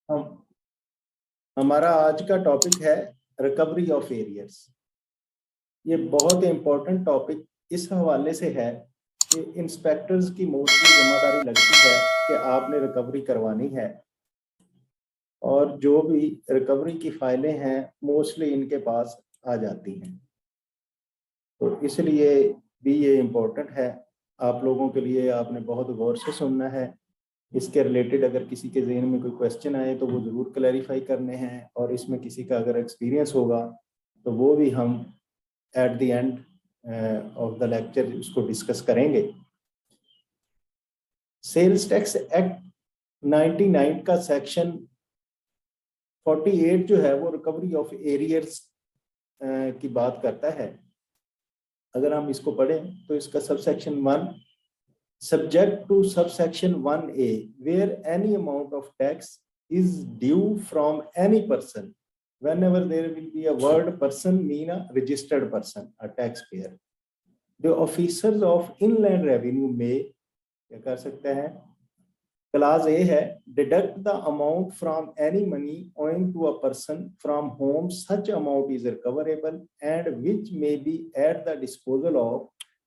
हम हमारा आज का टॉपिक है रिकवरी ऑफ एरियर्स। ये बहुत इम्पोर्टेंट टॉपिक इस हवाले से है कि इंस्पेक्टर्स की मोस्टली जिम्मेदारी लगती है कि आपने रिकवरी करवानी है, और जो भी रिकवरी की फाइलें हैं मोस्टली इनके पास आ जाती हैं। तो इसलिए भी ये इम्पोर्टेंट है आप लोगों के लिए। आपने बहुत गौर से सुनना है। इसके रिलेटेड अगर किसी के ज़हन में कोई क्वेश्चन आए तो वो ज़रूर क्लैरिफाई करने हैं, और इसमें किसी का अगर एक्सपीरियंस होगा तो वो भी हम at the end of the lecture उसको डिस्कस करेंगे। सेल्स टैक्स एक्ट 99 का सेक्शन 48 जो है वो रिकवरी ऑफ एरियर्स की बात करता है। अगर हम इसको पढ़ें तो इसका subsection 1, subject to subsection 1A, where any amount of tax is due from any person. Whenever there will be a word person, mean a registered person, a taxpayer. The officers of inland revenue may क्या कर सकते हैं? Class ए है, deduct the amount from any money owing to a person from whom such amount is recoverable and which may be at the disposal of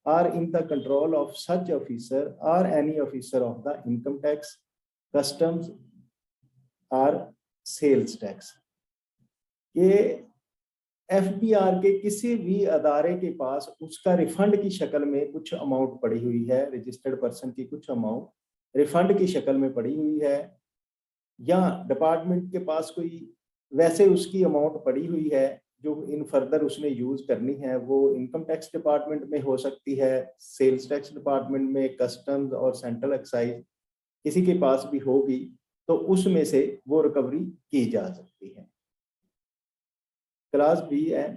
or in the control of such officer or any officer of the income tax, customs or sales tax। ये FBR के किसी भी अदारे के पास उसका refund की शक्ल में कुछ अमाउंट पड़ी हुई है, रजिस्टर्ड पर्सन की कुछ अमाउंट रिफंड की शक्ल में पड़ी हुई है, या डिपार्टमेंट के पास कोई वैसे उसकी अमाउंट पड़ी हुई है जो इन फर्दर उसने यूज करनी है, वो इनकम टैक्स डिपार्टमेंट में हो सकती है, सेल्स टैक्स डिपार्टमेंट में, कस्टम्स और सेंट्रल एक्साइज किसी के पास भी होगी, तो उसमें से वो रिकवरी की जा सकती है। क्लास बी है,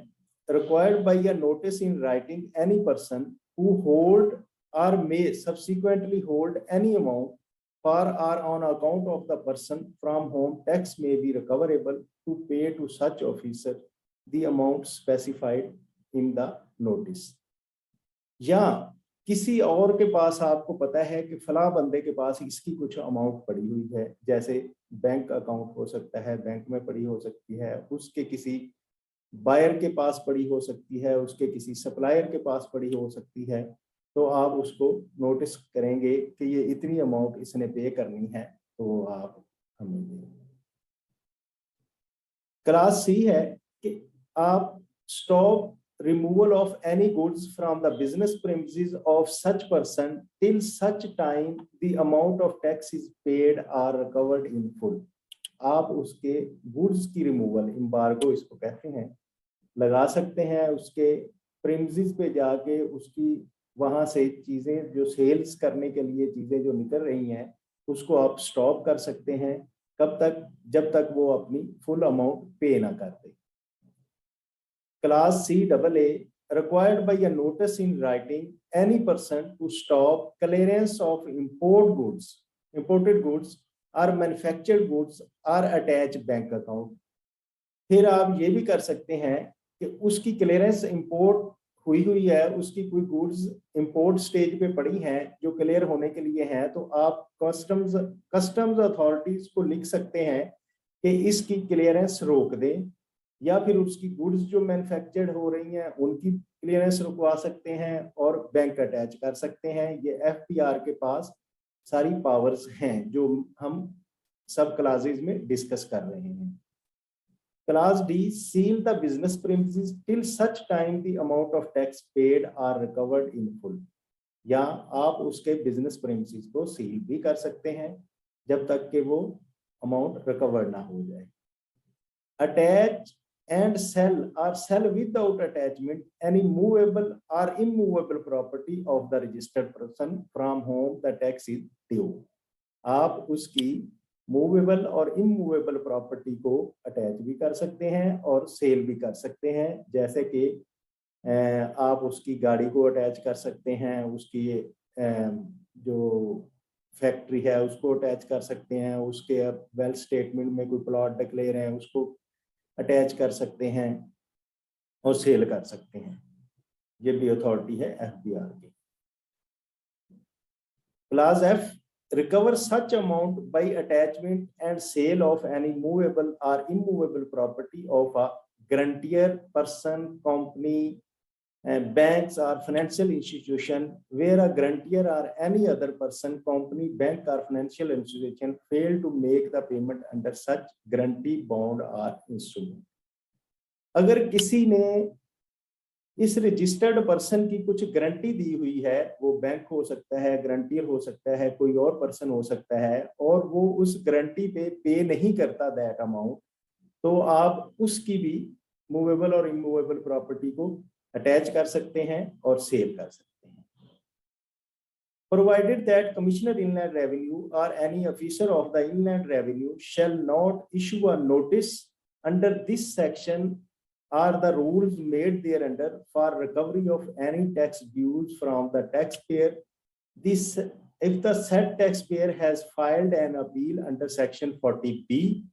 required by a notice in writing any person who hold or may subsequently hold any amount for or on account of the person from whom tax may be recoverable to pay to such officer the amount specified in the notice। या किसी और के पास आपको पता है कि फला बंदे के पास इसकी कुछ अमाउंट पड़ी हुई है, जैसे बैंक अकाउंट हो सकता है, बैंक में पड़ी हो सकती है, उसके किसी बायर के पास पड़ी हो सकती है, उसके किसी सप्लायर के पास पड़ी हो सकती है, तो आप उसको नोटिस करेंगे कि ये इतनी अमाउंट इसने पे करनी है, तो आप हमें दें। क्लास सी है कि आप stop removal of any goods from the business premises of such person till such time the amount of tax is paid or recovered in full। आप उसके गुड्स की रिमूवल, एम्बार्गो इसको कहते हैं, लगा सकते हैं। उसके प्रीमिसेस पे जाके उसकी वहां से चीजें जो सेल्स करने के लिए चीजें जो निकल रही हैं उसको आप स्टॉप कर सकते हैं। कब तक? जब तक वो अपनी फुल अमाउंट पे ना कर दे। Class C double A, required by a notice in writing any person to stop clearance of imported goods or manufactured goods or attach bank account. फिर आप ये भी कर सकते हैं कि उसकी क्लियरेंस इंपोर्ट हुई है, उसकी कोई गुड्स इंपोर्ट स्टेज पे पड़ी हैं जो क्लियर होने के लिए हैं, तो आप कस्टम्स अथॉरिटीज को लिख सकते हैं कि इसकी क्लियरेंस रोक दें, या फिर उसकी गुड्स जो मैन्युफैक्चर्ड हो रही हैं उनकी क्लियरेंस रुकवा सकते हैं और बैंक अटैच कर सकते हैं। ये एफपीआर के पास सारी पावर्स हैं जो हम सब क्लासेस में डिस्कस कर रहे हैं। Class D, seal the business premises till such time the amount of tax paid are recovered in full। या आप उसके बिजनेस प्रेमिसेस को सील भी कर सकते हैं जब तक कि वो अमाउंट रिकवर ना हो जाए। Attach and sell without attachment any movable or immovable property of the registered person from whom the tax is due। आप उसकी मूवेबल और इमूवेबल प्रॉपर्टी को अटैच भी कर सकते हैं और सेल भी कर सकते हैं। जैसे कि आप उसकी गाड़ी को अटैच कर सकते हैं, उसकी जो फैक्ट्री है उसको अटैच कर सकते हैं, उसके वेल्थ स्टेटमेंट में कोई प्लॉट डिक्लेयर है उसको अटैच कर सकते हैं और सेल कर सकते हैं। ये भी अथॉरिटी है एफबीआर की। Class F, recover such amount by attachment and sale of any movable or immovable property of a grantor, person, company, banks or financial institution where a grantor or any other person, company, bank or financial institution fail to make the payment under such guarantee bond or instrument. अगर किसी ने इस registered person की कुछ guarantee दी हुई है, वो bank हो सकता है, गारंटियर हो सकता है, कोई और पर्सन हो सकता है, और वो उस गारंटी पे नहीं करता दैट अमाउंट, तो आप उसकी भी मूवेबल और इमूवेबल प्रॉपर्टी को अटैच कर सकते हैं और सेल कर सकते हैं. Provided that Commissioner Inland Revenue or any officer of the Inland Revenue shall not issue a notice under this section or the rules made thereunder for recovery of any tax dues from the taxpayer. This, if the said taxpayer has filed an appeal under section 40B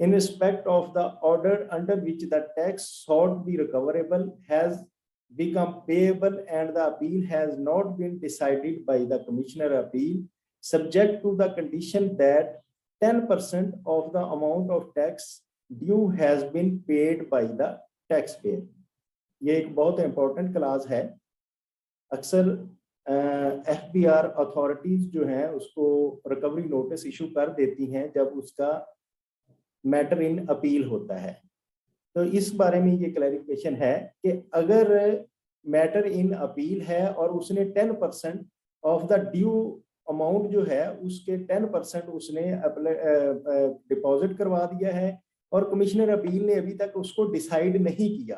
in respect of the order under which the tax sought be recoverable has become payable and the appeal has not been decided by the Commissioner Appeal, subject to the condition that 10% of the amount of tax due has been paid by the taxpayer. ये एक बहुत important class है. अक्सर FBR authorities जो हैं उसको recovery notice issue कर देती हैं जब उसका मैटर इन अपील होता है. तो इस बारे में ये क्लैरिफिकेशन है कि अगर मैटर इन अपील है और उसने 10% ऑफ द ड्यू अमाउंट जो है उसके 10% उसने डिपॉजिट करवा दिया है और कमिश्नर अपील ने अभी तक उसको डिसाइड नहीं किया,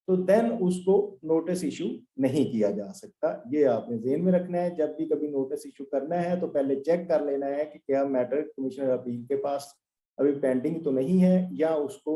तो देन उसको नोटिस इशू नहीं किया जा सकता. ये आपने ध्यान में रखना है. जब भी कभी नोटिस इशू करना है तो पहले चेक कर लेना है कि क्या मैटर कमिश्नर अपील के पास अभी पेंडिंग तो नहीं है या उसको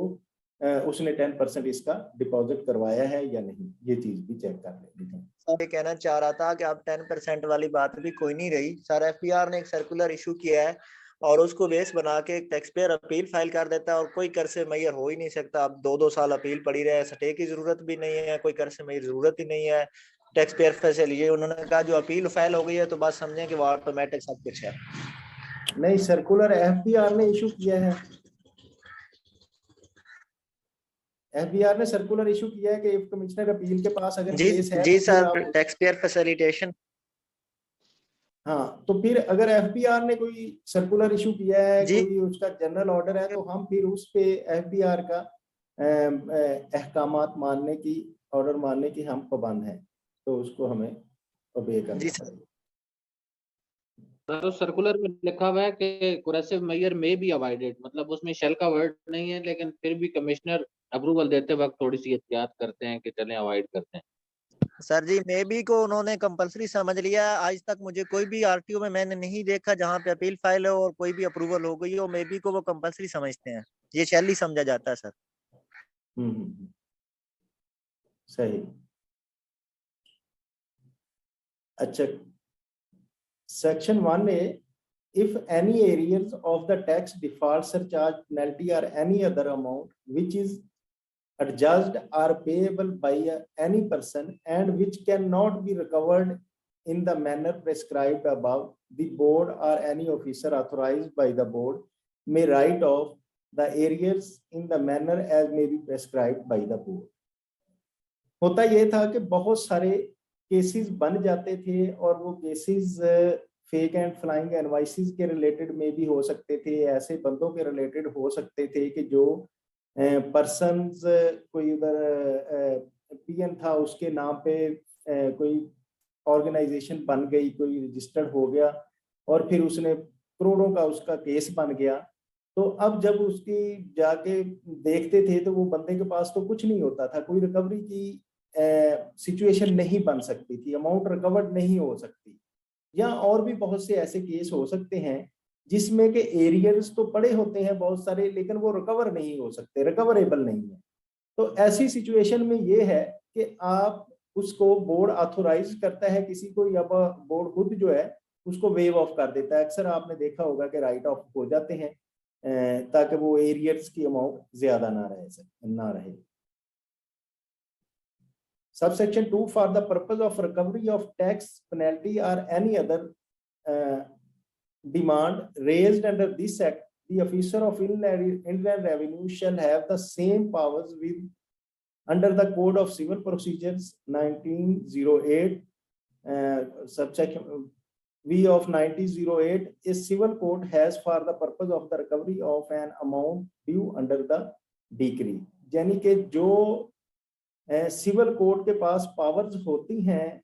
उसने 10% इसका डिपॉजिट करवाया है या नहीं. ये चीज भी चेक कर लेनी है. ये कहना चाह रहा था कि अब 10% वाली बात भी कोई नहीं रही सर. FBR ने एक सर्कुलर इशू किया है और उसको बेस बना के टैक्स पेयर अपील फाइल कर देता है और कोई कर से मैयर हो ही नहीं सकता. अब 2-2 साल अपील पड़ी रहे, स्टे की जरूरत भी नहीं है, कोई कर से मैयर जरूरत ही नहीं है. टैक्स पेयर फैसिलिटी उन्होंने कहा जो अपील फाइल हो गई है तो बस समझें कि वो ऑटोमेटिक सब कुछ है. नहीं, सर्कुलर FBR ने इशू किया है. FBR ने सर्कुलर इशू किया है कि इफ कमिश्नर अपील के पास अगर केस है जी सर, टैक्स पेयर फैसिलिटेशन. हाँ, तो फिर अगर FBR ने कोई सर्कुलर इशू किया है, कोई उसका जनरल ऑर्डर है, तो हम फिर उस पे FBR का अहकामात मानने की, ऑर्डर मानने की हम पाबंद हैं, तो उसको हमें ओबे करना चाहिए. तो सर्कुलर में लिखा हुआ है कि कोरेसिव मेजर में बी अवॉइडेड, मतलब उसमें शेल का वर्ड नहीं है, लेकिन फिर भी कमिश्नर अप्रूवल देते वक्त थोड़ी सी एहतियात करते हैं कि चलें अवॉइड करते हैं. सर जी, मे बी को उन्होंने कंपलसरी समझ लिया. आज तक मुझे कोई भी RTO में मैंने नहीं देखा जहां पे अपील फाइल हो और कोई भी अप्रूवल हो गई हो, मे बी को वो कंपलसरी समझते हैं. ये शेल ही समझा जाता है सर. सही. अच्छा, section 1A, if any arrears of the tax, default, surcharge, penalty or any other amount which is adjudged or payable by any person and which cannot be recovered in the manner prescribed above, the board or any officer authorized by the board may write off the arrears in the manner as may be prescribed by the board. होता ये था कि बहुत सारे cases बन जाते थे और वो cases fake and flying invoices के रिलेटेड में भी हो सकते थे, ऐसे बंदों के रिलेटेड हो सकते थे कि जो पर्सन्स, कोई उधर PN था उसके नाम पे कोई ऑर्गेनाइजेशन बन गई, कोई रजिस्टर्ड हो गया और फिर उसने करोड़ों का उसका केस बन गया. तो अब जब उसकी जाके देखते थे तो वो बंदे के पास तो कुछ नहीं होता था, कोई रिकवरी की सिचुएशन नहीं बन सकती थी, अमाउंट रिकवर्ड नहीं हो सकती. या और भी बहुत से ऐसे केस हो सकते हैं जिसमें के एरियर्स तो पड़े होते हैं बहुत सारे, लेकिन वो रिकवर नहीं हो सकते, रिकवरेबल नहीं है. तो ऐसी सिचुएशन में ये है कि आप उसको बोर्ड ऑथोराइज करता है किसी को, या बोर्ड खुद जो है उसको वेव ऑफ कर देता है. अक्सर आपने देखा होगा कि राइट ऑफ हो जाते हैं ताकि वो एरियर्स की अमाउंट ज्यादा ना रहे. Subsection 2, for the purpose of recovery of tax, penalty or any other demand raised under this act, the officer of Inland Revenue shall have the same powers with under the Code of Civil Procedures 1908, subsection V of 1908. A civil court has for the purpose of the recovery of an amount due under the decree. यानी कि जो civil court के पास powers होती हैं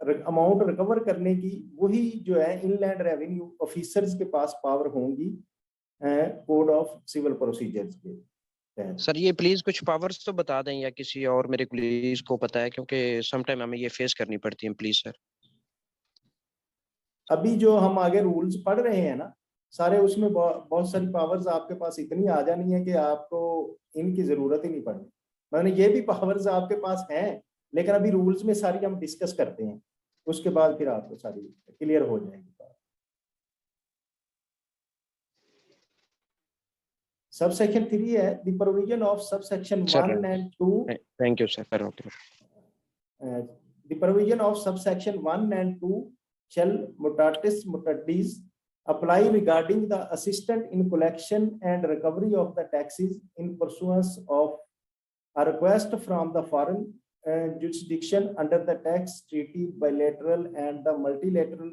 amount recover करने की, वही जो है इनलैंड रेवेन्यू ऑफिसर्स के पास पावर होंगी कोड ऑफ सिविल प्रोसीजर्स के तहत। सर ये प्लीज कुछ पावर्स तो बता दें, या किसी और मेरे कोलीग्स को पता है, क्योंकि समटाइम हमें ये फेस करनी पड़ती है प्लीज सर। अभी जो हम आगे रूल्स पढ़ रहे हैं ना सारे, उसमें बहुत सारी पावर्स आपके पास इतनी आ जानी है कि आपको इनकी जरूरत ही नहीं पड़नी। मैंने ये भी पावर्स आपके पास हैं, लेकिन अभी रूल्स में सारी हम डिस्कस करते हैं, उसके बाद फिर आपको सारी क्लियर हो जाएगी। सबसेक्शन 3 है the provision of subsection 1 and 2। Thank you sir. Okay. The provision of subsection 1 and 2 shall mutatis mutandis apply regarding the assistant in collection and recovery of the taxes in pursuance of a request from the foreign jurisdiction under the tax treaty, bilateral and the multilateral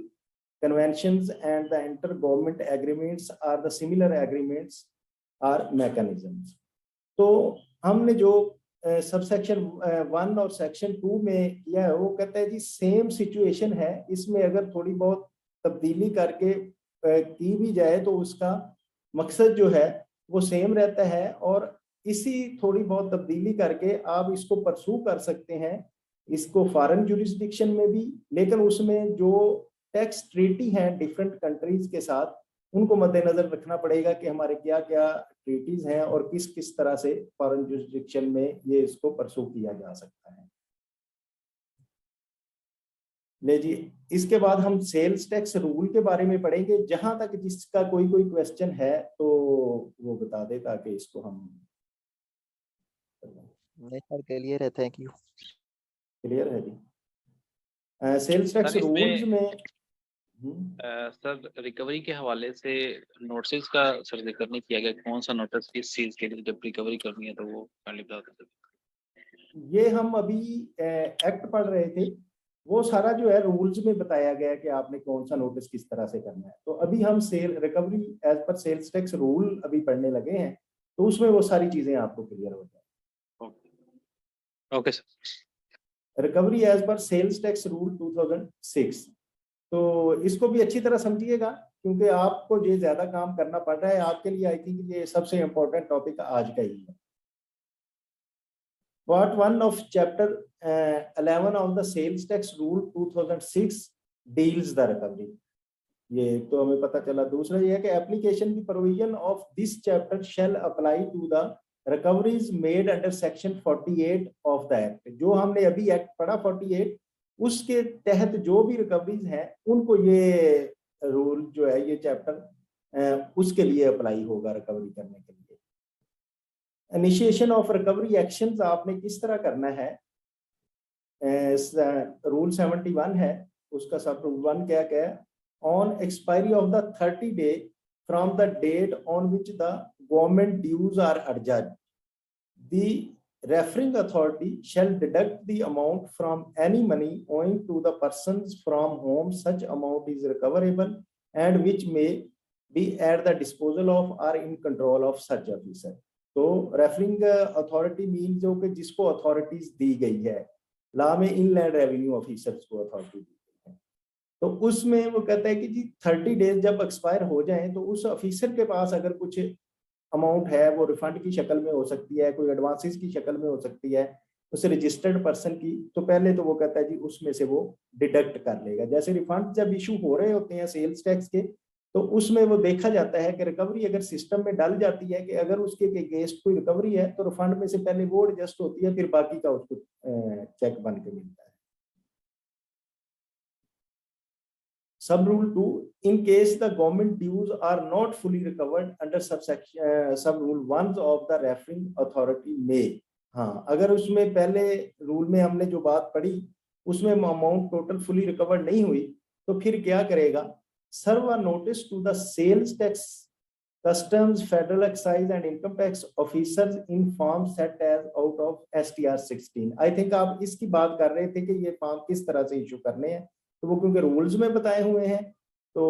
conventions and the inter-government agreements or the similar agreements or mechanisms। तो हमने जो subsection 1 और section 2 में किया है वो कहता है जी सेम सिचुएशन है, इसमें अगर थोड़ी बहुत तब्दीली करके की भी जाए तो उसका मकसद जो है वो सेम रहता है, और इसी थोड़ी बहुत तब्दीली करके आप इसको परसू कर सकते हैं, इसको फॉरेन जुरिस्डिक्शन में भी, लेकिन उसमें जो टैक्स ट्रीटी हैं डिफरेंट कंट्रीज के साथ उनको मद्देनजर रखना पड़ेगा कि हमारे क्या क्या ट्रीटीज हैं और किस किस तरह से फॉरेन जुरिस्डिक्शन में ये इसको परसू किया जा सकता है। ले जी, इसके बाद हम सेल्स टैक्स रूल के बारे में पढ़ेंगे। जहां तक जिसका कोई क्वेश्चन है तो वो बता दे ताकि इसको हम क्लियर है। Thank you. क्लियर है जी। सेल्स टैक्स रूल्स में सर रिकवरी के हवाले से नोटिस का सर जिक्र नहीं किया गया, कौन सा नोटिस किस चीज के लिए जब रिकवरी करनी है तो वो पहले बता सकते। ये हम अभी एक्ट पढ़ रहे थे, वो सारा जो है रूल्स में बताया गया है कि आपने कौन सा नोटिस किस तरह से करना है। तो अभी हम sale recovery as per sales tax rule अभी पढ़ने लगे हैं, तो उसमें वो सारी चीजें आपको क्लियर हो जाए। Okay sir. Recovery as per sales tax rule 2006, तो इसको भी अच्छी तरह समझिएगा क्योंकि आपको ये ज्यादा काम करना पड़ रहा है आपके लिए। आई थिंक ये सबसे इंपॉर्टेंट टॉपिक आज का ही है। Part 1 of chapter 11 of the sales tax rule 2006 deals the recovery। ये तो हमें पता चला। दूसरा ये है कि application the provision of this chapter shall apply to the recoveries made under section 48 of the act। जो हमने अभी एक्ट पढ़ा 48, उसके तहत जो भी रिकवरीज हैं उनको ये रूल जो है ये चैप्टर उसके लिए अप्लाई होगा रिकवरी करने के लिए। इनिशिएशन ऑफ रिकवरी एक्शंस आपने किस तरह करना है, रूल 71 है, उसका सब रूल 1 क्या क्या है। On expiry of the 30 day from the date on which the government dues are adjudged, the referring authority shall deduct the amount from any money owing to the persons from whom such amount is recoverable and which may be at the disposal of or in control of such officer। तो referring authority mean जो कि जिसको authorities दी गई है, law में inland revenue officers को authority दी गई है, तो उसमें वो कहता है कि जी 30 डेज जब एक्सपायर हो जाएं तो उस ऑफिसर के पास अगर कुछ अमाउंट है वो रिफंड की शक्ल में हो सकती है, कोई एडवांसेस की शक्ल में हो सकती है, उस रजिस्टर्ड पर्सन की, तो पहले तो वो कहता है जी उसमें से वो डिडक्ट कर लेगा। जैसे रिफंड जब इशू हो रहे होते हैं सेल्स टैक्स के, तो उसमें वो देखा जाता है कि रिकवरी अगर सिस्टम में डल जाती है कि अगर उसके अगेंस्ट कोई रिकवरी है तो रिफंड में से पहले वो एडजस्ट होती है, फिर बाकी का उसको चेक बन के मिलता है। Sub rule 2, in case the government dues are not fully recovered under subsection sub rule 1 of the referring authority may। हाँ, अगर उसमें पहले रूल में हमने जो बात पढ़ी उसमें अमाउंट टोटल फुली रिकवर्ड नहीं हुई तो फिर क्या करेगा serve a notice to the sales tax, customs, federal excise and income tax officers in form set as out of STR 16. I think आप इसकी बात कर रहे थे कि ये फॉर्म किस तरह से इशू करने हैं, तो वो क्योंकि रूल्स में बताए हुए हैं तो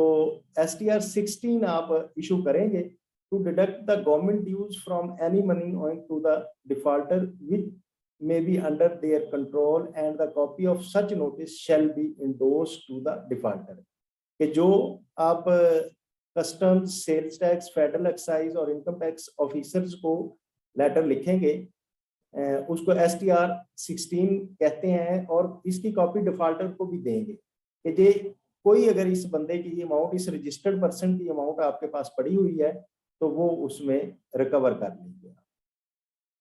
STR 16 आप इशू करेंगे to deduct the government dues from any money owing to the defaulter which may be under their control, and the copy of such notice shall be endorsed to the defaulter. कि जो आप customs, sales tax, federal excise और income tax officers को letter लिखेंगे उसको STR 16 कहते हैं, और इसकी कॉपी डिफॉल्टर को भी देंगे कि जे कोई अगर इस बंदे की अमाउंट, इस रजिस्टर्ड पर्सन की अमाउंट आपके पास पड़ी हुई है तो वो उसमें रिकवर कर लीजिए।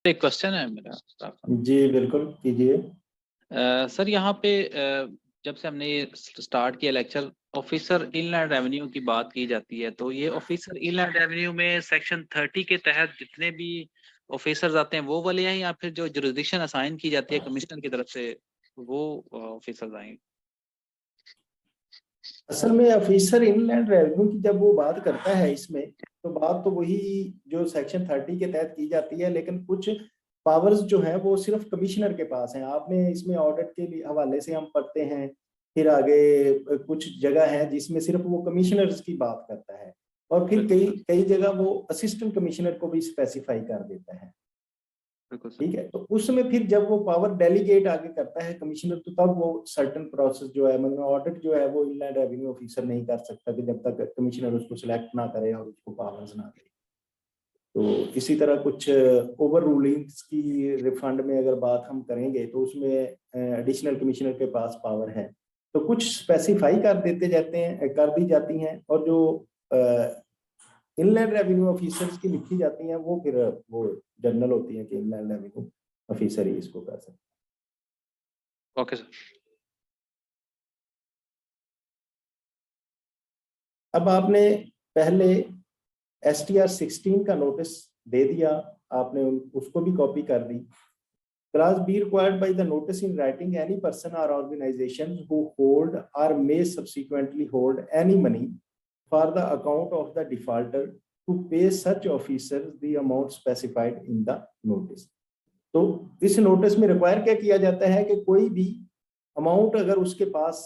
एक क्वेश्चन है मेरा। जी बिल्कुल कीजिए। सर यहाँ पे जब से हमने ये स्टार्ट किया लेक्चर, ऑफिसर इनलैंड रेवेन्यू की बात की जाती है, तो ये ऑफिसर इनलैंड रेवेन्यू में सेक्शन 30 के तहत जितने भी ऑफिसर्स आते हैं वो वाले हैं, या फिर जो जुरिसडिक्शन असाइन की जाती है कमिश्नर की तरफ से वो ऑफिसर्स आएंगे? असल में ऑफिसर इनलैंड रेवेन्यू की जब वो बात करता है इसमें, तो बात तो वही जो सेक्शन 30 के तहत की जाती है, लेकिन कुछ पावर्स जो हैं वो सिर्फ कमिश्नर के पास हैं। आपने इसमें ऑडिट के लिए हवाले से हम पढ़ते हैं, फिर आगे कुछ जगह है जिसमें सिर्फ वो कमिश्नर्स की बात करता है, और फिर कई जगह वो असिस्टेंट कमिश्नर को भी स्पेसिफाई कर देता है। ठीक है, तो उसमें फिर जब वो पावर डेलीगेट आगे करता है कमिश्नर, तो तब वो सर्टेन प्रोसेस जो है, मतलब ऑडिट जो है वो इनलैंड रेवेन्यू ऑफिसर नहीं कर सकता कि जब तक कमिश्नर उसको सिलेक्ट ना करे और उसको पावर्स ना दे। तो इसी तरह कुछ ओवर रूलिंग्स की रिफंड में अगर बात हम करेंगे तो उसमें एडिशनल कमिश्नर के पास पावर है, तो कुछ स्पेसिफाई कर दी जाती हैं, और जो इनलैंड रेवेन्यू ऑफिसर्स की लिखी जाती हैं वो फिर वो जनरल होती हैं कि इनलैंड रेवेन्यू ऑफिसर ही इसको कर सकते हैं। Okay sir. अब आपने पहले STR 16 का नोटिस दे दिया, आपने उसको भी कॉपी कर दी। Clause B required by the notice in writing any person or organization who hold or may subsequently hold any money for the account of the defaulter to pay such officers the amount specified in the notice. तो इस notice में require क्या किया जाता है कि कोई भी अमाउंट अगर उसके पास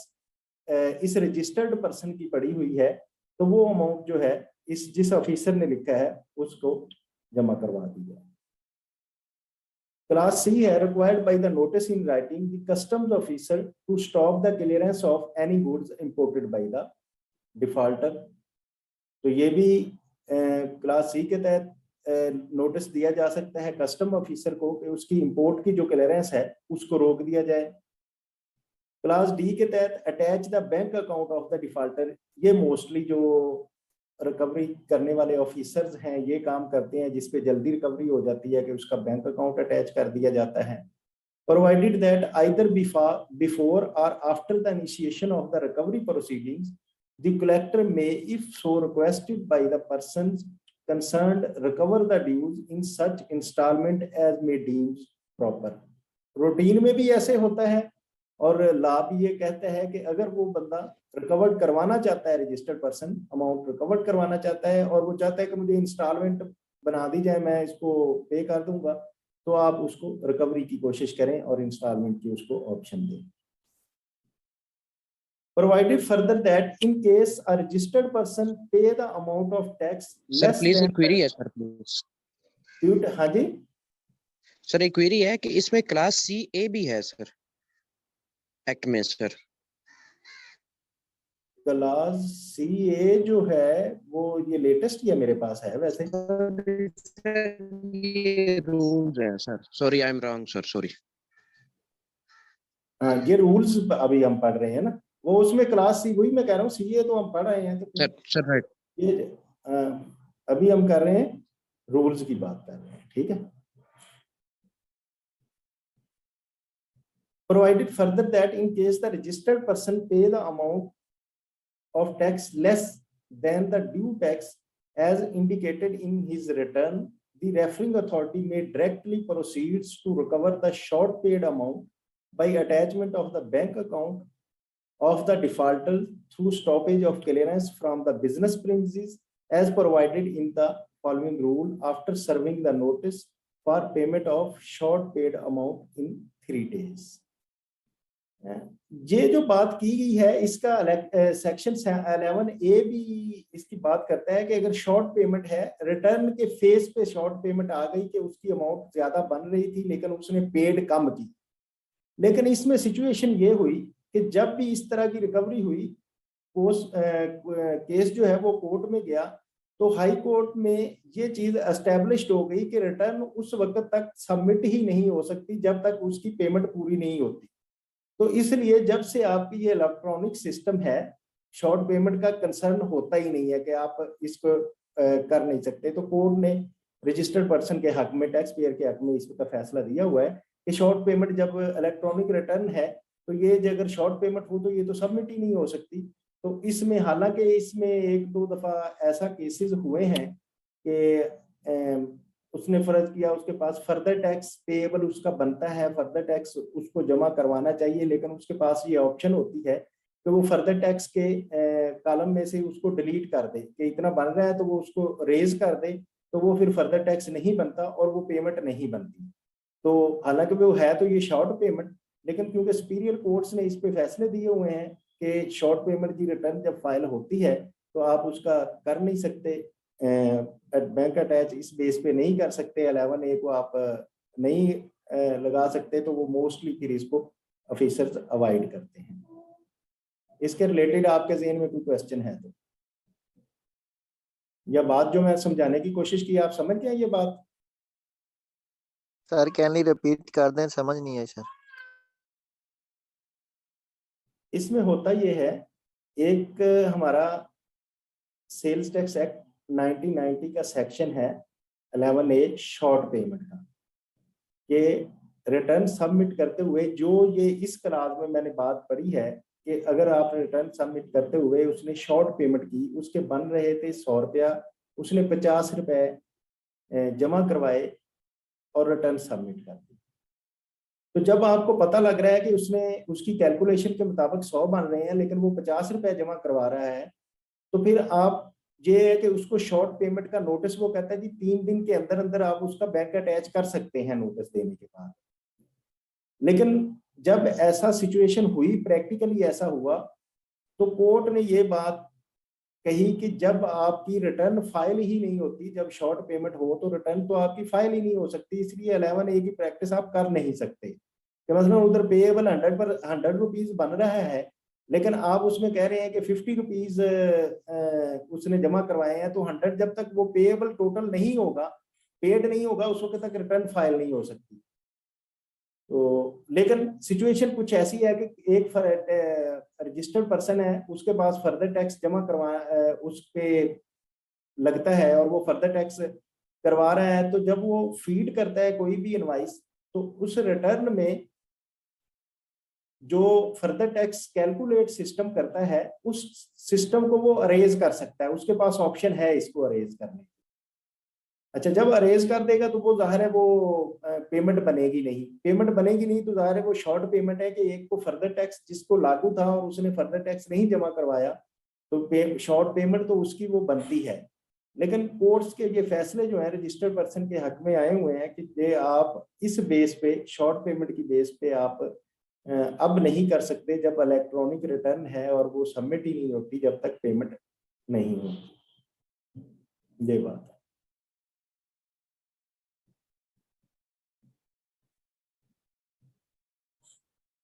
इस रजिस्टर्ड पर्सन की पड़ी हुई है तो वो अमाउंट जो है इस जिस ऑफिसर ने लिखा है उसको जमा करवा दी जाए। Clause C है required by the notice in writing the customs officer to stop the clearance of any goods imported by the defaulter। तो ये भी क्लास C के तहत नोटिस दिया जा सकता है कस्टम ऑफिसर को कि उसकी इंपोर्ट की जो क्लियरेंस है उसको रोक दिया जाए। क्लास D के तहत attach the bank account of the defaulter, ये मोस्टली जो रिकवरी करने वाले ऑफिसर्स हैं ये काम करते हैं, जिसपे जल्दी रिकवरी हो जाती है कि उसका बैंक अकाउंट अटैच कर दिया जाता है। Provided that either before or after the initiation of the recovery proceedings the collector may if so requested by the persons concerned recover the dues in such installment as may deems proper. Routine में भी ऐसे होता है, और law भी ये कहता है कि अगर वो बंदा रिकवर्ड करवाना चाहता है, रजिस्टर्ड पर्सन अमाउंट रिकवर्ड करवाना चाहता है और वो चाहता है कि मुझे इंस्टॉलमेंट बना दी जाए, मैं इसको पे कर दूंगा, तो आप उसको रिकवरी की कोशिश करें और इंस्टॉलमेंट की उसको ऑप्शन दें। Provided further that in case a registered person pay the amount of tax sir less please than एक क्वेरी है सर प्लीज। हाँ जी सर एक क्वेरी है कि इसमें क्लास CA भी है सर एक्ट में सर। क्लास CA जो है वो ये लेटेस्ट ही है मेरे पास है वैसे। ये रूल्स है sir, sorry I am wrong sir, sorry. हाँ ये रूल्स अभी हम पढ़ रहे हैं ना, वो उसमें क्लास C, वही मैं कह रहा हूँ CA तो हम पढ़ रहे हैं, तो सर राइट, ये अभी हम कर रहे हैं रूल्स की बात कर रहे हैं। ठीक है। Provided further that in case the registered person pay the amount of tax less than the due tax as indicated in his return, the referring authority may directly proceeds to recover the short paid amount by attachment of the bank account of the defaulter through stoppage of clearance from the business premises as provided in the following rule after serving the notice for payment of short paid amount in 3 days. ये जो बात की गई है इसका section 11A भी इसकी बात करता है कि अगर शॉर्ट पेमेंट है, रिटर्न के फेस पे शॉर्ट पेमेंट आ गई कि उसकी अमाउंट ज्यादा बन रही थी लेकिन उसने पेड कम की, लेकिन इसमें सिचुएशन ये हुई कि जब भी इस तरह की रिकवरी हुई, केस जो है वो कोर्ट में गया तो हाई कोर्ट में ये चीज एस्टेब्लिश्ड हो गई कि रिटर्न उस वक्त तक सबमिट ही नहीं हो सकती जब तक उसकी पेमेंट पूरी नहीं होती। तो इसलिए जब से आपकी ये इलेक्ट्रॉनिक सिस्टम है, शॉर्ट पेमेंट का कंसर्न होता ही नहीं है कि आप इसको कर नहीं सकते। तो कोर्ट ने रजिस्टर्ड पर्सन के हक में, टैक्स पेयर के हक में इसका फैसला दिया हुआ है कि शॉर्ट पेमेंट जब इलेक्ट्रॉनिक रिटर्न है तो ये अगर शॉर्ट पेमेंट हो तो ये तो सबमिट ही नहीं हो सकती। तो इसमें हालांकि इसमें 1-2 दफा ऐसा केसेस हुए हैं कि उसने फर्ज किया, उसके पास फर्दर टैक्स पेएबल उसका बनता है, फर्दर टैक्स उसको जमा करवाना चाहिए, लेकिन उसके पास ये ऑप्शन होती है कि वो फर्दर टैक्स के कॉलम में से उसको डिलीट कर दे कि इतना बन रहा है तो वो उसको रेज कर दे, तो वो फिर फर्दर टैक्स नहीं बनता और वो पेमेंट नहीं बनती। तो हालांकि वो है तो ये शॉर्ट पेमेंट, लेकिन क्योंकि सुपीरियर कोर्ट्स ने इस पे फैसले दिए हुए हैं कि शॉर्ट पेमेंट की रिटर्न जब फाइल होती है तो आप उसका कर नहीं सकते, बैंक अटैच इस बेस पे नहीं कर सकते, 11A को आप नहीं लगा सकते, तो वो मोस्टली फिर इसको ऑफिसर्स अवॉइड करते हैं। इसके रिलेटेड आपके ज़हन में कोई क्वेश्चन है तो, या बात जो मैं समझाने की कोशिश की आप समझ गए ये बात? सर कैन यू रिपीट कर दें, समझ नहीं है सर। इसमें होता ये है, एक हमारा सेल्स टैक्स एक्ट 1990 का सेक्शन है 11A शॉर्ट पेमेंट का, कि रिटर्न सबमिट करते हुए जो ये इस क्लास में मैंने बात पढ़ी है कि अगर आप रिटर्न सबमिट करते हुए उसने शॉर्ट पेमेंट की, उसके बन रहे थे 100 रुपया, उसने 50 रुपए जमा करवाए और रिटर्न सबमिट कर दी। तो जब आपको पता लग रहा है कि उसने उसकी कैलकुलेशन के मुताबिक 100 बन रहे हैं लेकिन वो 50 रुपए जमा करवा रहा है, तो फिर आप ये है कि उसको शॉर्ट पेमेंट का नोटिस, वो कहता है कि 3 दिन के अंदर अंदर आप उसका बैंक अटैच कर सकते हैं नोटिस देने के बाद। लेकिन जब ऐसा सिचुएशन हुई, प्रैक्टिकली ऐसा हुआ, तो कोर्ट ने ये बात कही कि जब आपकी रिटर्न फाइल ही नहीं होती, जब शॉर्ट पेमेंट हो तो रिटर्न तो आपकी फाइल ही नहीं हो सकती, इसलिए 11A की प्रैक्टिस आप कर नहीं सकते कि मतलब उधर पेएबल 100 रुपीज बन रहा है लेकिन आप उसमें कह रहे हैं कि 50 रुपीज उसने जमा करवाए हैं, तो 100 जब तक वो पेएबल टोटल नहीं होगा, पेड नहीं होगा, उस वक्त तक रिटर्न फाइल नहीं हो सकती। तो लेकिन सिचुएशन कुछ ऐसी है कि एक रजिस्टर्ड पर्सन है, उसके पास फर्दर टैक्स जमा करवा उस पे लगता है और वो फर्दर टैक्स करवा रहा है, तो जब वो फीड करता है कोई भी इनवाइस, तो उस रिटर्न में जो फर्दर टैक्स कैलकुलेट सिस्टम करता है, उस सिस्टम को वो अरेज कर सकता है, उसके पास ऑप्शन है इसको अरेज करने। अच्छा, जब अरेज कर देगा तो वो जाहिर है वो पेमेंट बनेगी नहीं, पेमेंट बनेगी नहीं तो जाहिर है वो शॉर्ट पेमेंट है कि एक को फर्दर टैक्स जिसको लागू था और उसने फर्दर टैक्स नहीं जमा करवाया, तो शॉर्ट पेमेंट तो उसकी वो बनती है। लेकिन कोर्ट्स के ये फैसले जो है रजिस्टर्ड पर्सन के हक में आए हुए हैं कि ये आप इस बेस पे, शॉर्ट पेमेंट की बेस पे आप अब नहीं कर सकते जब इलेक्ट्रॉनिक रिटर्न है और वो सबमिट ही नहीं होती जब तक पेमेंट नहीं होती। ये बात है।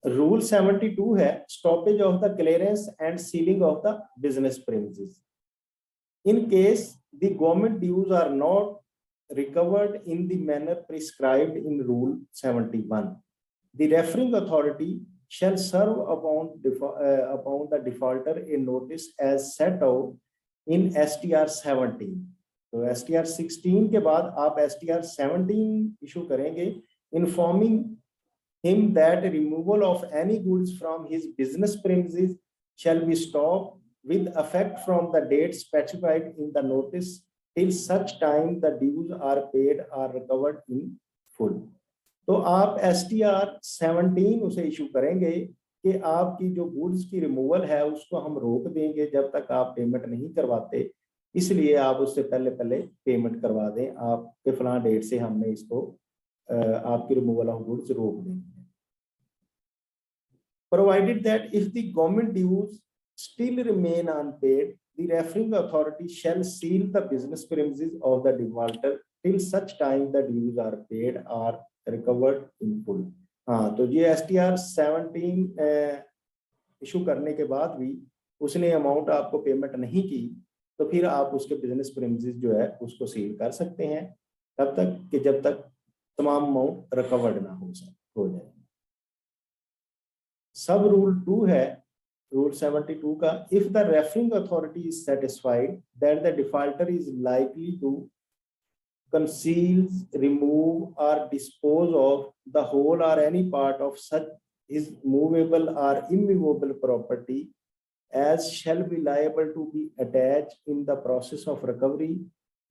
रूल 72 है stoppage of the clearance and ceiling of the business premises. In case the government dues are not recovered in the manner prescribed in Rule 71, the referring authority shall serve upon the defaulter a notice as set out in STR 17. तो STR 16 के बाद आप STR 17 issue करेंगे, informing him that removal of any goods from his business premises shall be stopped with effect from the date specified in the notice till such time the dues are paid or recovered in full. तो आप STR 17 उसे issue करेंगे कि आपकी जो goods की removal है उसको हम रोक देंगे जब तक आप पेमेंट नहीं करवाते, इसलिए आप उससे पहले पहले पेमेंट करवा दें, आपके फलां डेट से हमने इसको आपकी रिमूवल ऑफ गुड्स रोक देंगे। Provided that if the government dues still remain unpaid, the referring authority shall seal the business premises of the defaulter till such time the dues are paid or recovered in full. हाँ, तो ये STR 17 issue करने के बाद भी उसने amount आपको payment नहीं की, तो फिर आप उसके बिजनेस प्रीमिसेस जो है उसको सील कर सकते हैं तब तक कि जब तक तमाम अमाउंट रिकवर्ड ना हो जाए। सब रूल 2 है रूल 72 का, if the referring authority is satisfied that the defaulter is likely to conceals, remove or dispose of the whole or any part of such his movable or immovable property as shall be liable to be attached in the process of recovery,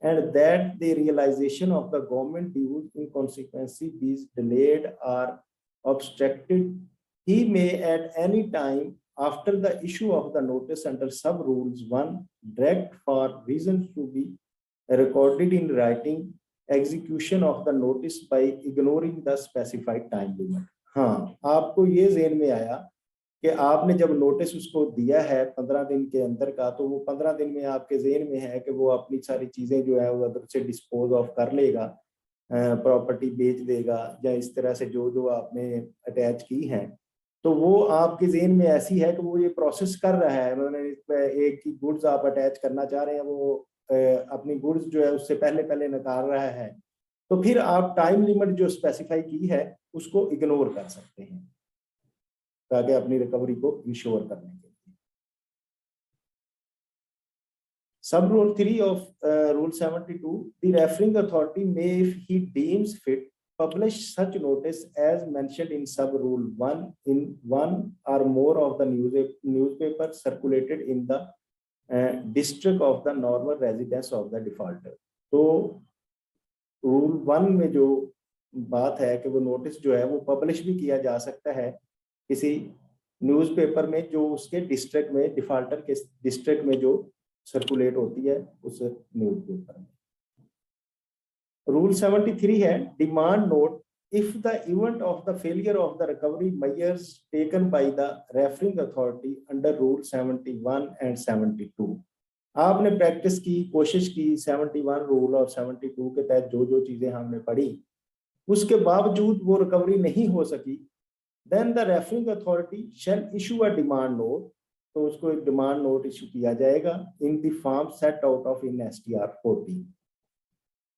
and that the realization of the government dues in consequence be delayed or obstructed, he may at any time after the issue of the notice under sub rules 1 direct for reasons to be recorded in writing execution of the notice by ignoring the specified time limit। हाँ, आपको ये ज़हन में आया कि आपने जब notice उसको दिया है 15 दिन के अंदर का, तो वो 15 दिन में आपके ज़हन में है कि वो अपनी सारी चीज़ें जो है वो उधर से डिस्पोज ऑफ कर लेगा, प्रॉपर्टी बेच देगा या इस तरह से जो जो आपने अटैच की हैं, तो वो आपके ज़हन में ऐसी है कि वो ये प्रोसेस कर रहा है, मतलब एक ही गुड्स आप अटैच करना चाह रहे हैं, वो अपनी गुड्स जो है उससे पहले पहले निकाल रहा है, तो फिर आप टाइम लिमिट जो स्पेसिफाई की है उसको इग्नोर कर सकते हैं ताकि अपनी रिकवरी को इंश्योर करने के लिए। सब rule 3 of rule 72, the referring authority may if he deems fit publish such notice as mentioned in sub rule 1 in one or more of the newspaper circulated in the district of the normal residence of the defaulter। तो rule 1 में जो बात है कि वो notice जो है वो पब्लिश भी किया जा सकता है किसी न्यूज़पेपर में जो उसके डिस्ट्रिक्ट में, डिफॉल्टर के डिस्ट्रिक्ट में जो सर्कुलेट होती है उस न्यूज़पेपर में। रूल 73 है demand note if the event of the failure of the recovery measures taken by the referring authority under rule 71 and 72। आपने प्रैक्टिस की, कोशिश की 71 रूल और 72 के तहत जो जो चीजें हमने पढ़ी, उसके बावजूद वो रिकवरी नहीं हो सकी, then the referring authority shall issue a demand note। तो उसको एक डिमांड नोट इशू किया जाएगा in the form set out of in STR 14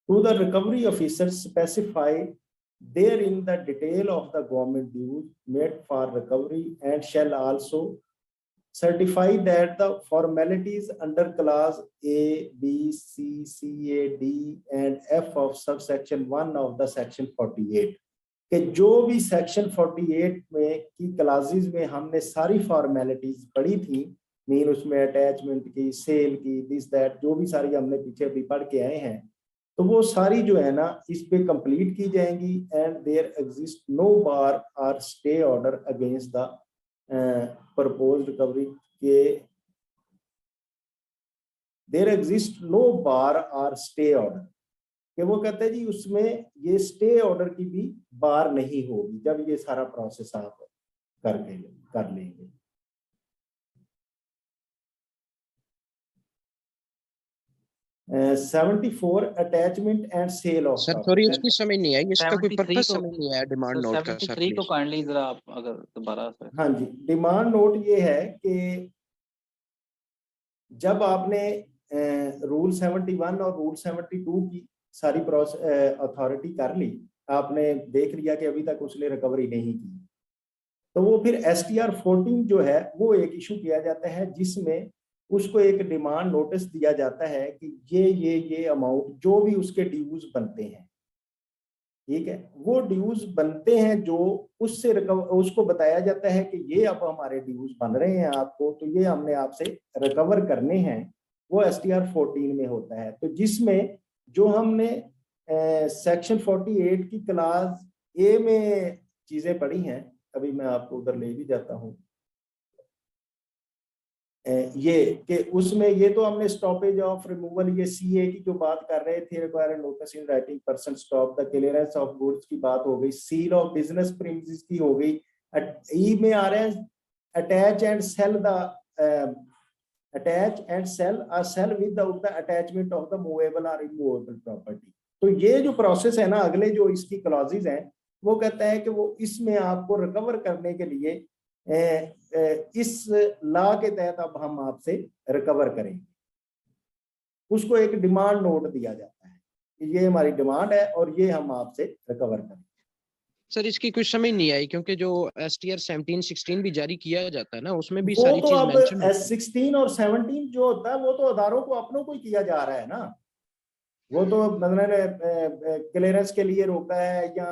to the recovery officer specified therein the detail of the government dues made for recovery, and shall also certify that the formalities under clause A, B, C, C, A, D and F of subsection 1 of the section 48 कि जो भी section 48 में की classes में हमने सारी formalities पढ़ी थी, मीन उसमें अटैचमेंट की, सेल की, दिस दैट, जो भी सारी हमने पीछे अभी पढ़ के आए हैं, तो वो सारी जो है ना इस पे कंप्लीट की जाएंगी। And there exist no bar or stay order against the proposed recovery के, there exist no bar or stay order कि वो कहते हैं जी उसमें ये स्टे ऑर्डर की भी बार नहीं होगी जब ये सारा प्रोसेस आप कर लेंगे। Uh, 74 attachment and sale of. Sir sorry उसकी समझ नहीं आई, इसका कोई 73 पर्पस को समझ नहीं आया डिमांड नोट का। 73 को काइंडली जरा आप अगर दोबारा से। हाँ जी, डिमांड नोट ये है कि जब आपने रूल 71 और रूल 72 की सारी अथॉरिटी कर ली, आपने देख लिया कि अभी तक उसने रिकवरी नहीं की, तो वो फिर STR 14 जो है वो एक इशू किया जाता है जिसमें उसको एक डिमांड नोटिस दिया जाता है कि ये अमाउंट जो भी उसके ड्यूज बनते हैं, ठीक है, वो ड्यूज बनते हैं जो उससे उसको बताया जाता है कि ये अब हमारे ड्यूज बन रहे हैं आपको, तो ये हमने आपसे रिकवर करने हैं, वो STR 14 में होता है। तो जिसमें जो हमने सेक्शन 48 की क्लास ए में चीजें पढ़ी हैं, अभी मैं आपको उधर ले भी जाता हूँ, ये कि उसमें ये तो हमने स्टॉपेज ऑफ रिमूवल, ये सीए की जो बात कर रहे थे, required notice in writing person stop the clearance of goods की बात हो गई, सील ऑफ बिजनेस प्रीमिसेस की हो गई, ई में आ रहे हैं attach and sell the attach and sell or sell with the attachment of the movable or immovable property. तो ये जो प्रोसेस है ना, अगले जो इसकी क्लॉजेज हैं वो कहता है कि वो इसमें आपको रिकवर करने के लिए इस लॉ के तहत अब हम आपसे रिकवर करेंगे। उसको एक डिमांड नोट दिया जाता है कि ये हमारी डिमांड है और ये हम आपसे रिकवर करेंगे। सर इसकी कुछ समझ नहीं आई, क्योंकि जो STR 17-16 भी जारी किया जाता है ना, उसमें भी वो सारी तो चीज अब मेंशन है। 16 और 17 जो होता है वो तो अदारों को अपनों को ही किया जा रहा है ना, वो तो मतलब क्लियरेंस के लिए रोका है या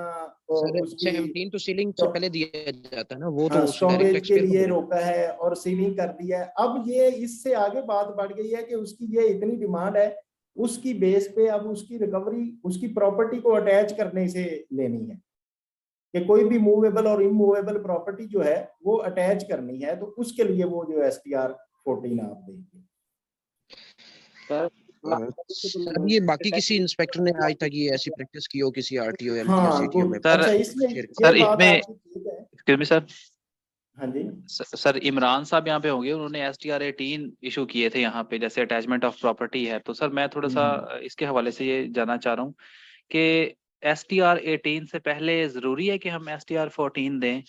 सर उसकी 17 तो सीलिंग से पहले दिया जाता है ना, वो तो हाँ, डायरेक्ट स्टॉपेज टैक्स के पेयर को लिए मिलेगा। रोका है और सीलिंग कर दिया है। अब ये इससे आगे बात बढ़ गई है कि उसकी ये इतनी डिमांड है, उसकी बेस पे अब उसकी रिकवरी उसकी प्रॉपर्टी को अटैच करने से लेनी है कि कोई भी मूवेबल और इमूवेबल प्रॉपर्टी जो है वो अटैच करनी है, तो उसके लिए वो जो STR 14 आप देंगे। सर ये बाकी किसी इंस्पेक्टर ने आज तक ये ऐसी प्रैक्टिस की हो किसी RTO या हाँ CTO में? गुड, अच्छा इसमें ये सर बात इसमें आपकी ठीक है। एक्सक्यूज मी सर, हाँ जी, सर इमरान साहब यहाँ पे होंगे, उन्होंने STR 18 इशू किए थे यहाँ पे, जैसे अटैचमेंट ऑफ प्रॉपर्टी है। तो सर मैं थोड़ा सा इसके हवाले से ये जानना चाह रहा हूँ कि STR 18 से पहले जरूरी है कि हम STR 14 दें?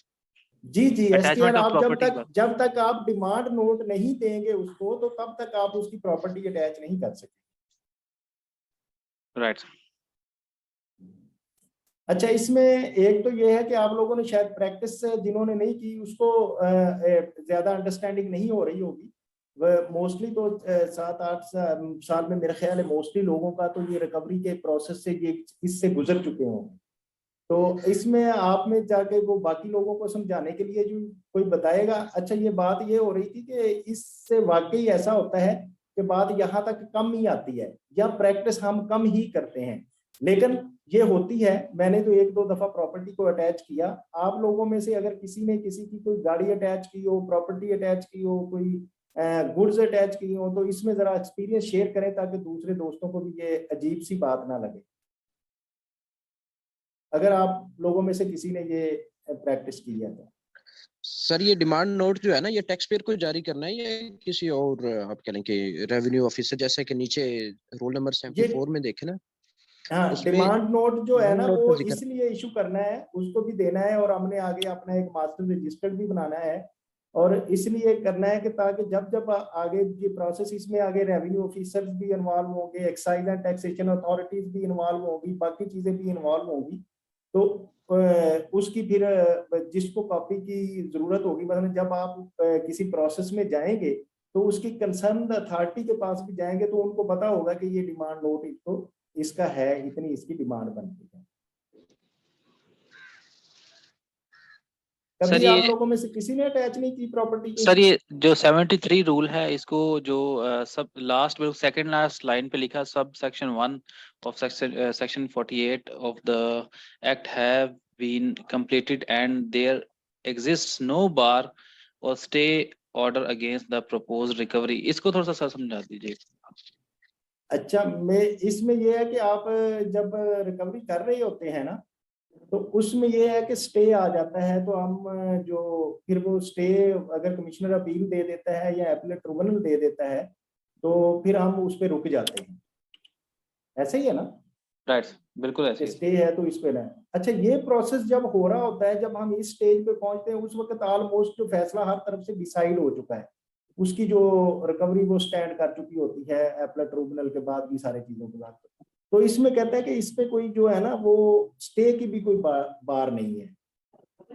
जी जी, अटैचमेंट STR ऑफ आप प्रॉपर्टी जब तक आप डिमांड नोट नहीं देंगे उसको, तो तब तक आप उसकी प्रॉपर्टी अटैच नहीं कर सकते। राइट। अच्छा, इसमें एक तो ये है कि आप लोगों ने शायद प्रैक्टिस से जिन्होंने नहीं की उसको ज्यादा अंडरस्टैंडिंग नहीं हो रही होगी। वह मोस्टली तो 7-8 साल में मेरा ख्याल है मोस्टली लोगों का तो ये रिकवरी के प्रोसेस से ये इससे गुजर चुके होंगे। तो इसमें आप में जाके वो बाकी लोगों को समझाने के लिए जो कोई बताएगा। अच्छा, ये बात ये हो रही थी कि इससे वाकई ऐसा होता है कि बात यहाँ तक कम ही आती है या प्रैक्टिस हम कम ही करते हैं, लेकिन ये होती है। मैंने तो 1-2 दफा प्रॉपर्टी को अटैच किया। आप लोगों में से अगर किसी ने किसी की कोई गाड़ी अटैच की हो, प्रॉपर्टी अटैच की हो, कोई गुड्स अटैच की हो, तो इसमें जरा एक्सपीरियंस शेयर करें ताकि दूसरे दोस्तों को भी ये अजीब सी बात ना लगे, अगर आप लोगों में से किसी ने ये प्रैक्टिस की है तो। सर ये डिमांड नोट जो है ना, ये टैक्स पेयर को जारी करना है या किसी और आप कह लें कि रेवेन्यू ऑफिसर, जैसे कि नीचे रोल नंबर 74 में देखे ना, हाँ, उसमें डिमांड नोट जो है डिमांड ना नोट वो का जिक्र। इसलिए इशू करना है, उसको भी देना है और हमने आगे अपना एक मास्टर रजिस्टर भी बनाना है। और इसलिए करना है कि ताकि जब जब आगे ये प्रोसेस, इसमें आगे रेवेन्यू ऑफिसर्स भी इन्वॉल्व होंगे, एक्साइज एंड टैक्सेशन अथॉरिटीज भी इन्वॉल्व होंगी, बाकी चीजें भी इन्वॉल्व होंगी। तो उसकी फिर जिसको कॉपी की जरूरत होगी, मतलब जब आप किसी प्रोसेस में जाएंगे तो उसकी कंसर्न अथॉरिटी के पास भी जाएंगे तो उनको पता होगा कि ये डिमांड नोट इसको इसका है, इतनी इसकी डिमांड बनती है। सर कभी ये आप लोगों में से किसी ने अटैच नहीं की प्रॉपर्टी को? सर ये जो 73 रूल है, इसको जो सब लास्ट में सेकंड लास्ट लाइन पे लिखा, sub section 1 of section 48 of the act have been completed and there exists no bar or stay order against the proposed recovery. इसको थोड़ा सा सर समझा दीजिए। अच्छा, मैं इसमें ये है कि आप जब रिकवरी कर रहे होते हैं ना, तो उसमें ये है कि स्टे आ जाता है, तो हम जो फिर वो स्टे अगर कमिश्नर अपील दे देता है या अपीलेट ट्रिब्यूनल दे देता है तो फिर हम उस पर रुक जाते हैं। ऐसे ही है ना? राइट, बिल्कुल ऐसे ही। स्टे है तो इस पे ना। अच्छा, ये प्रोसेस जब हो रहा होता है, जब हम इस स्टेज पे पहुंचते हैं, उस वक्त ऑलमोस्ट जो फैसला हर तरफ से डिसाइड हो चुका है, उसकी जो रिकवरी वो स्टैंड कर चुकी होती है अपीलेट ट्रिब्यूनल के बाद भी, सारी चीजों के बाद। तो इसमें कहता है कि इस पे कोई जो है ना वो स्टे की भी कोई बार नहीं है।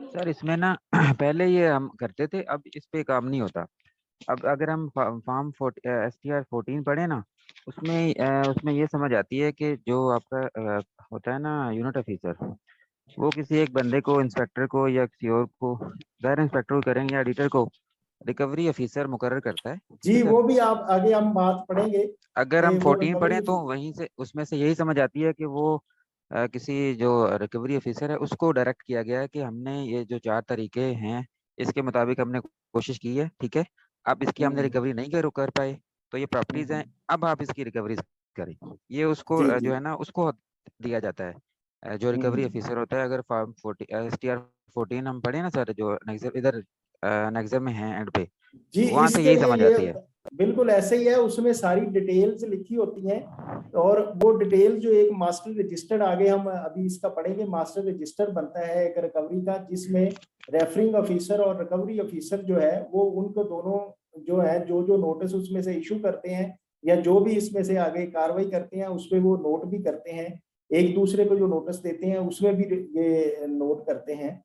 सर इसमें ना पहले ये हम करते थे, अब इस पे काम नहीं होता। अब अगर हम फॉर्म STR 14 पढ़े ना, उसमें ये समझ आती है कि जो आपका होता है ना यूनिट ऑफिसर, वो किसी एक बंदे को, इंस्पेक्टर को या किसी और को, गैर इंस्पेक्टर को करेंगे या एडिटर को, रिकवरी ऑफिसर मुकर्रर करता है। ठीक जी, है सर। वो भी आप आगे हम बात पढ़ेंगे। अगर हम वो 14 पढ़ें तो रिकवरी, वहीं से उसमें से यही समझ आती है कि वो किसी जो रिकवरी ऑफिसर है उसको डायरेक्ट किया गया है कि हमने ये जो 4 तरीके हैं इसके मुताबिक हमने कोशिश की है, ठीक है, अब इसकी हमने हम्म। रिकवरी नहीं कर पाए, तो ये प्रॉपर्टीज हैं, अब आप इसकी रिकवरी करें, ये उसको जी, जी। जो है ना उसको दिया जाता है। जो रिकवरी ऑफिसर होता है, अगर फॉर्म 40 STR 14 हम पढ़े ना सर, जो नेक्सर इधर नेक्सर में है एंड पे, जी, वहां से इसके यही लिए समझ ये आती है। बिल्कुल ऐसे ही है, उसमें सारी डिटेल्स लिखी होती हैं, और वो डिटेल जो एक मास्टर रजिस्टर, आगे हम अभी इसका पढ़ेंगे, मास्टर रजिस्टर बनता है एक रिकवरी का, जिसमें रेफरिंग ऑफिसर और रिकवरी ऑफिसर जो है वो उनको दोनों जो है जो जो नोटिस उसमें से इशू करते हैं या जो भी इसमें से आगे कार्रवाई करते हैं उसमें वो नोट भी करते हैं, एक दूसरे को जो नोटिस देते हैं उसमें भी ये नोट करते हैं।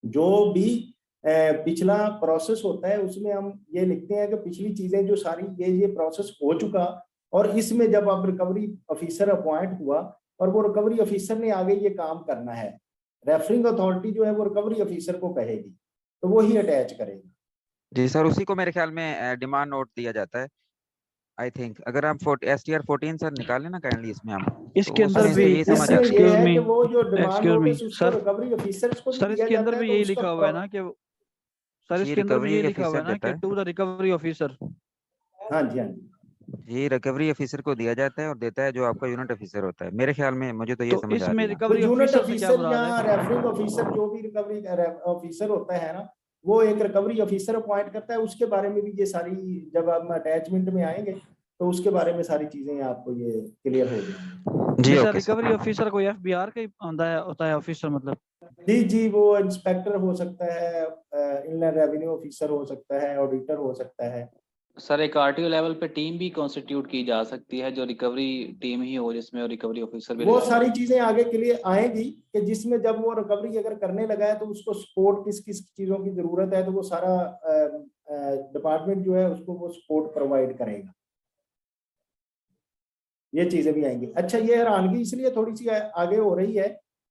जो भी पिछला प्रोसेस होता है उसमें हम ये लिखते हैं कि पिछली चीजें जो सारी ये प्रोसेस हो चुका, और इसमें जब अब रिकवरी ऑफिसर अपॉइंट हुआ और वो रिकवरी ऑफिसर ने आगे ये काम करना है, रेफरिंग अथॉरिटी जो है वो रिकवरी ऑफिसर को कहेगी, तो वो ही अटैच करेगा। जी सर, उसी को मेरे ख्याल में डिमांड नोट दिया जाता है, आई थिंक। अगर हम STR 14 सर निकालें ना काइंडली इसमें हम, इसके तो अंदर उसमें भी से यही समझ इसमें आती ये है। है कि वो जो डिमांड एक्सक्यूज मी नोटिस उसको सर, रिकवरी ऑफिसर्स को भी सर दिया इसके जाता अंदर है, भी तो यही उसका लिखा हुआ है ना कि सर जी इसके अंदर भी रिकवरी यही लिखा हुआ ऑफिसर है ना देता कि है, टू द रिकवरी ऑफिसर। हाँ जी, हाँ जी। जी रिकवरी ऑफिसर को दिया जाता है और देता है जो आपका यूनिट ऑफिसर होता है, मेरे ख्याल में, मुझे तो ये तो समझ आ इसमें रही है। तो रिकवरी यूनिट ऑफिसर से क्या ऑफिसर या मुराद है? रेफरिंग ऑफिसर जो भी रिकवरी ऑफिसर होता है ना, वो एक रिकवरी ऑफिसर अपॉइंट करता है, उसके बारे में भी ये सारी, जब हम अटैचमेंट में आएंगे तो उसके बारे में सारी चीजें आपको ये क्लियर हो जाएंगी। जी नहीं sir, okay sir. Recovery officer कोई FBR का ही होता है ऑफिसर मतलब? जी जी, वो इंस्पेक्टर हो सकता है, इनलैंड रेवेन्यू ऑफिसर हो सकता है, ऑडिटर हो सकता है। सर एक RTO लेवल पे टीम भी कॉन्स्टिट्यूट की जा सकती है जो रिकवरी टीम ही हो, जिसमें रिकवरी ऑफिसर भी वो रिजाइन सारी हो। चीजें आगे के लिए आएंगी कि जिसमें जब वो रिकवरी अगर करने लगा है तो उसको सपोर्ट किस किस चीजों की जरूरत है, तो वो सारा डिपार्टमेंट जो है उसको वो सपोर्ट प्रोवाइड करेगा, ये चीजें भी आएंगी। अच्छा, ये हैरानगी इसलिए थोड़ी सी आगे हो रही है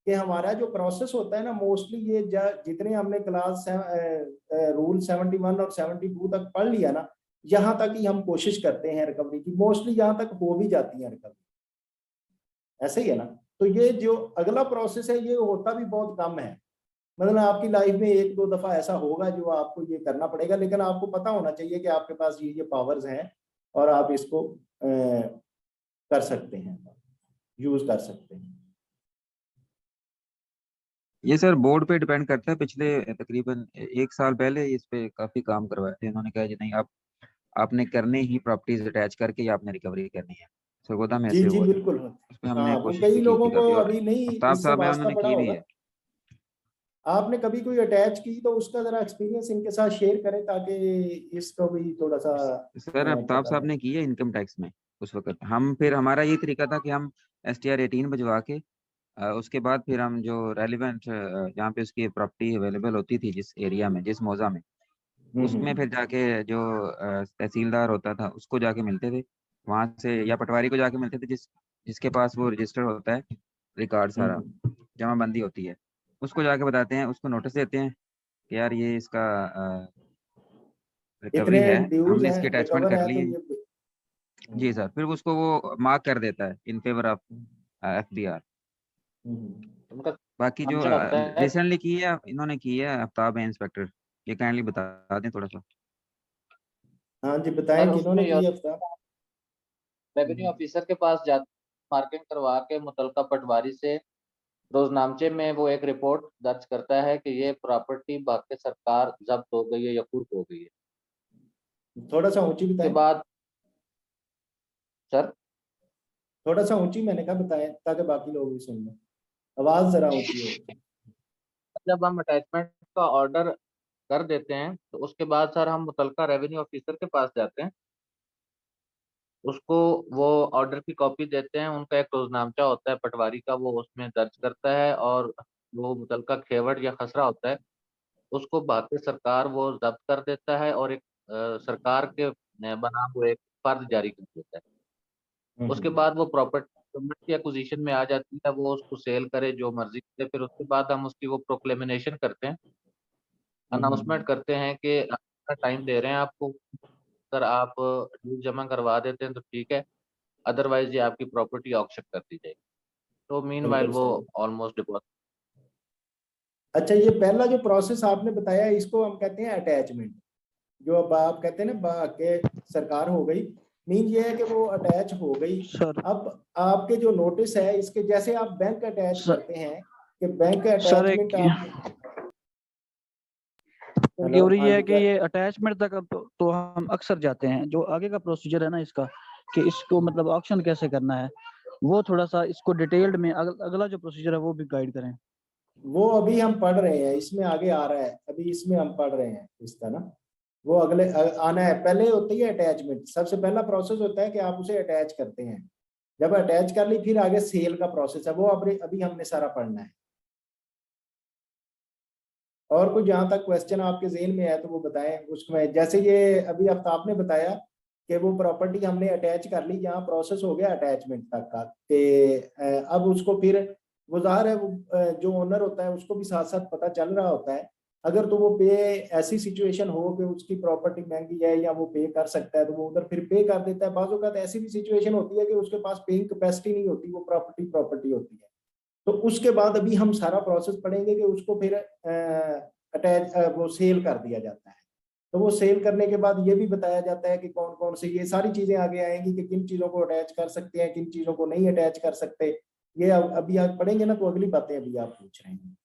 कि हमारा जो प्रोसेस होता है ना, मोस्टली ये जितने हमने क्लास रूल 71 और 72 तक पढ़ लिया ना, यहाँ तक ही हम कोशिश करते हैं रिकवरी की, मोस्टली यहाँ तक हो भी जाती है रिकवरी, ऐसे ही है ना। तो ये जो अगला प्रोसेस है ये होता भी बहुत कम है, मतलब आपकी लाइफ में एक दो दफा ऐसा होगा जो आपको ये करना पड़ेगा, लेकिन आपको पता होना चाहिए कि आपके पास ये पावर्स हैं और आप इसको कर सकते हैं, यूज कर सकते हैं। ये सर बोर्ड पे डिपेंड करता है, पिछले तकरीबन 1 साल पहले इस पे काफी काम करवाए थे, इन्होंने कहा जी नहीं, आप आपने करने ही प्रॉपर्टीज अटैच करके ही आपने रिकवरी करनी है, सरगोदा में जी ऐसे जी हुआ था। बिल्कुल। उसमें हाँ, हमने वो कोशिश कई भी की लोगों थी को काफी, और अभी नहीं आफ्ताब इससे साहब है वास्ता उन्होंने पड़ा की भी होगा। है। आपने कभी कोई अटैच की तो उसका जरा एक्सपीरियंस इनके साथ शेयर करें ताकि इसको भी थोड़ा सा सर आफ्ताब पता साहब लगे। ने की है इनकम टैक्स में उस वक्त। हम फिर हमारा ये तरीका था कि हम STR 18 भिजवा के उसके बाद फिर हम जो रेलिवेंट जहाँ पे उसकी प्रॉपर्टी अवेलेबल होती थी, जिस एरिया में, जिस मौजा में, उसमें फिर जाके जो तहसीलदार होता था उसको जाके मिलते थे वहां से, या पटवारी को जाके मिलते थे जिसके पास वो रजिस्टर होता है, रिकॉर्ड सारा जमाबंदी होती है, उसको जाके बताते हैं, उसको नोटिस देते हैं कि यार ये इसका इतने रिकवरी है, ड्यूज हमने हैं, इसकी अटैचमेंट रिकवर कर है ली तो है। ये। जी सर, फिर उसको वो मार्क कर देता है इन फेवर ऑफ FBR। उनका बाकी जो काम क्या होता है? रिसेंटली की है इन्होंने की है आफ्ताब है इंस्पेक्टर, ये काइंडली बता दें थोड़ा सा। हाँ जी, सर बताएं उसमें किन्होंने ये की हफ्ता। रेवेन्यू ऑफिसर के पास जाते, मार्किंग करवा के मुतलका पटवारी से रोजनामचे में वो एक रिपोर्ट दर्ज करता है कि ये प्रॉपर्टी बाकी सरकार जब्त हो गई है या कुर्क हो गई है। थोड़ा सा ऊंची उसके बताएं, बाद सर थोड़ा सा ऊंची मैंने कहा बताएं ताकि बाकी लोग भी सुन लें, आवाज जरा ऊंची हो। जब हम अटैचमेंट का ऑर्डर कर देते हैं तो उसके बाद सर हम मुतलका रेवेन्यू ऑफिसर के पास जाते हैं, उसको वो ऑर्डर की कॉपी देते हैं, उनका एक रोजनामचा होता है पटवारी का, वो उसमें दर्ज करता है और वो मुतलका खेवड़ या खसरा होता है उसको बाकी सरकार वो जब्त कर देता है और एक सरकार के बनाम वो एक फर्ज जारी कर देता है। उसके बाद वो प्रॉपर्टी गवर्नमेंट की एक्विजिशन में आ जाती है, वो उसको सेल करे जो मर्जी करे, फिर उसके बाद हम उसकी वो प्रोक्लेमिनेशन करते हैं, अनाउंसमेंट करते हैं कि टाइम दे रहे हैं आपको, अगर आप ड्यू जमा करवा देते हैं तो ठीक है, अदरवाइज ये आपकी प्रॉपर्टी ऑक्शन कर दी जाएगी। तो मीनवाइल बिल्कुल वो सही। Almost deposit. अच्छा, ये पहला जो प्रोसेस आपने बताया इसको हम कहते हैं अटैचमेंट। जो अब आप कहते हैं ना के सरकार हो गई, मीन ये है कि वो अटैच हो गई। सर अब आपके जो नोटिस है इसके, जैसे आप बैंक अटैच सर- करते हैं कि बैंक सर एक अटैचमेंट आप ये और ये है हाँ कि जी, ये अटैचमेंट तक तो हम अक्सर जाते हैं, जो आगे का प्रोसीजर है ना इसका, कि इसको मतलब ऑक्शन कैसे करना है, वो थोड़ा सा इसको डिटेल्ड में अगला जो प्रोसीजर है वो भी गाइड करें। वो अभी हम पढ़ रहे हैं, इसमें आगे आ रहा है, अभी इसमें हम पढ़ रहे हैं इसका ना, वो अगले आना है। पहले होती है अटैचमेंट, सबसे पहला प्रोसेस होता है कि आप उसे अटैच करते हैं। जब अटैच कर ली फिर आगे सेल का प्रोसेस है, वो अभी हमने सारा पढ़ना है। और कुछ जहां तक क्वेश्चन आपके जेहन में है तो वो बताएं उसमें। जैसे ये अभी आफ्ताब ने बताया कि वो प्रॉपर्टी हमने अटैच कर ली, यहाँ प्रोसेस हो गया अटैचमेंट तक का, कि अब उसको फिर वो ज़ाहिर है वो जो ओनर होता है उसको भी साथ साथ पता चल रहा होता है। अगर तो वो पे, ऐसी सिचुएशन हो कि उसकी प्रॉपर्टी महंगी है या वो पे कर सकता है तो वो उधर फिर पे कर देता है। बाज़ औक़ात ऐसी भी सिचुएशन होती है कि उसके पास पेइंग कैपेसिटी नहीं होती, वो प्रॉपर्टी होती है। तो उसके बाद अभी हम सारा प्रोसेस पढ़ेंगे कि उसको फिर अटैच वो सेल कर दिया जाता है। तो वो सेल करने के बाद ये भी बताया जाता है कि कौन कौन से, ये सारी चीजें आगे आएंगी कि किन चीजों को अटैच कर सकते हैं, किन चीजों को नहीं अटैच कर सकते। ये अभी आप पढ़ेंगे ना तो अगली बातें अभी आप पूछ रहे हैं।